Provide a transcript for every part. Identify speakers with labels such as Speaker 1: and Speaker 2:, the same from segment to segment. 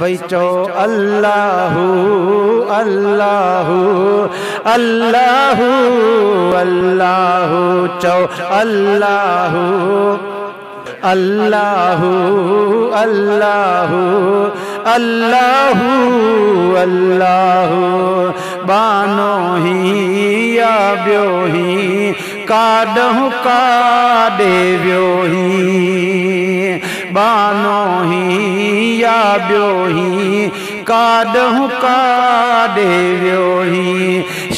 Speaker 1: भई चो अल्लाहु अल्लाहु अल्लाहु अल्लाहु चो अल्लाहु अल्लाहु अल्लाहु अल्लाहु अल्लाहु बानो ही या ब्यो ही काडहु काडे व्यो ही बानो ही या ब्यो ही काडहु काडे व्यो ही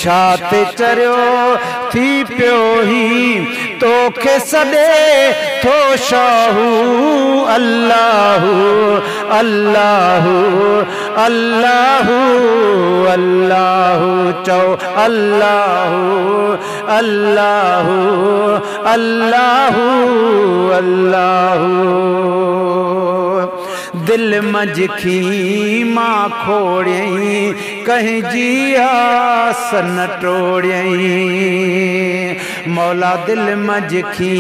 Speaker 1: शात चरियो थी पियो ही तोखे सदे थो शाहू अल्लाहु अल्लाहु अल्लाहु अल्लाहु चो अल्लाहु अल्लाहु अल्लाहु अल्लाहु दिल मजखी मां खोड़ई कहीं जी आस न टोड़ई मौला दिल मजखी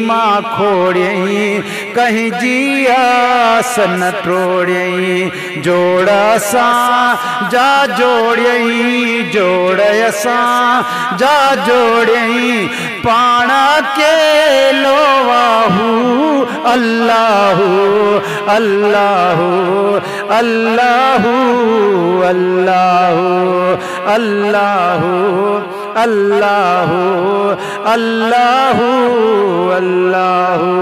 Speaker 1: मां खोड़ई कहीं जी आस न टोड़ई जोड़ा सा जा जोड़ई जोड़ असां जा जोड़ई पाणा के लोवाहू अल्लाहु अल्लाहु अल्लाहु अल्लाहु अल्लाहु अल्लाहु अल्लाहु अल्लाहु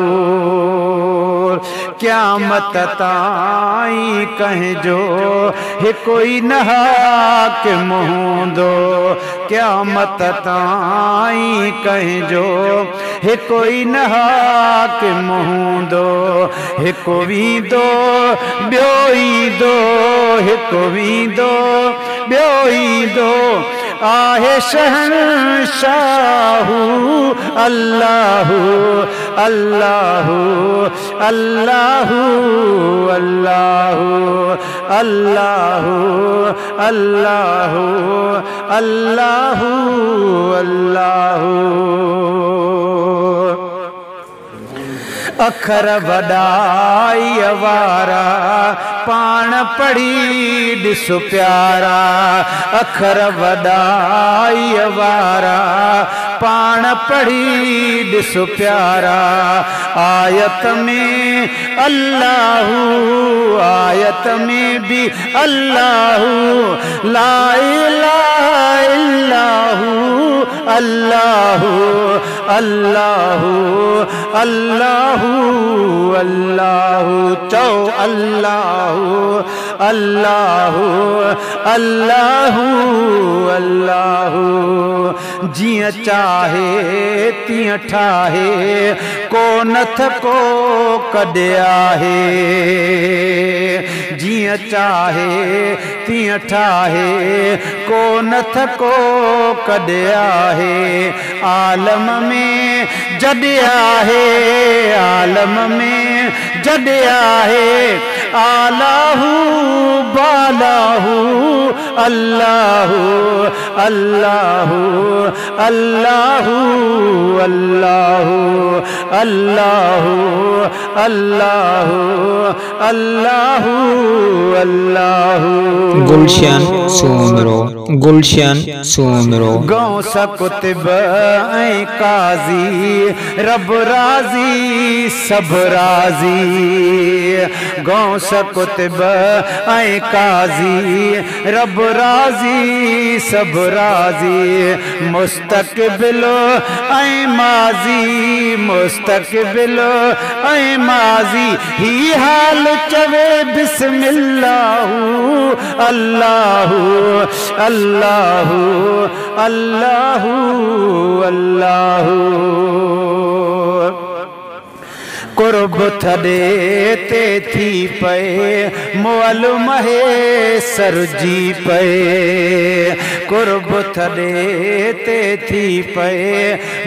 Speaker 1: क़यामत ताईं कहजो हे कोई नहाक मुहंदो क़यामत ताईं कहजो हे कोई नहाक मुहंदो हिकु वींदो ॿियो ईंदो हिकु वींदो ॿियो ईंदो आहे शहंशाहु अल्लाहु अल्लाहु अल्लाहु अल्लाहु अल्लाहु अल्लाहु अल्लाहु अल्लाहु अखर वॾाई वारा पाण पढ़ी ॾिस प्यारा अखर वॾाई वारा पाण पढ़ी ॾिस प्यारा आयत में अल्लाहु आयत में भी अल्लाहु ला इलाहा इल्लाहु अल्लाहु अल्लाहु अल्लाहु अल्लाहु चो अल्लाहु अल्लाहु अल्लाहु अल्लाहु जिया चाहे तिया ठाहे को नथ को कॾे आहे जिया चाहे तिया ठाहे को नथ को कॾे आहे आलम में जॾे आहे आलम में जॾे आहे आलाहु बालाहु अल्लाहु अल्लाहु अल्लाहु अल्लाहु अल्लाहु अल्लाहु अल्लाहु अल्लाहु
Speaker 2: गुलशन सुमरो गुलशन सुमरो
Speaker 1: गौ सकुतब ऐं काजी रब राजी सब राजी गौ सकुतब ऐं काजी रब राजी सब राजी मुस्तक़बिल ऐं माज़ी मुस्तक़बिल ऐं माज़ी ही हाल चवे बिस्मिल्लाहु अल्लाहु अल्लाहु अल्लाहु अल्लाहु कुर्ब थॾे ते थी पए मुअल महेसर जी पए कुर्ब थॾे ते थी पए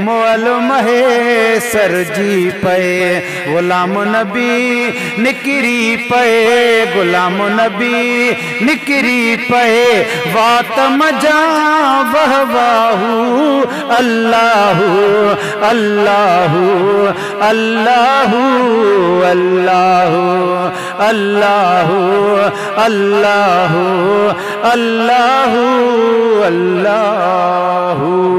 Speaker 1: मुअल महेसर जी पए गुलाम नबी निकिरी पए गुलाम नबी निकिरी पए वात मजा वह वाहू अल्लाहु अल्लाहु अल्लाहु अल्लाहु अल्लाहु अल्लाहु अल्लाहु अल्लाहु।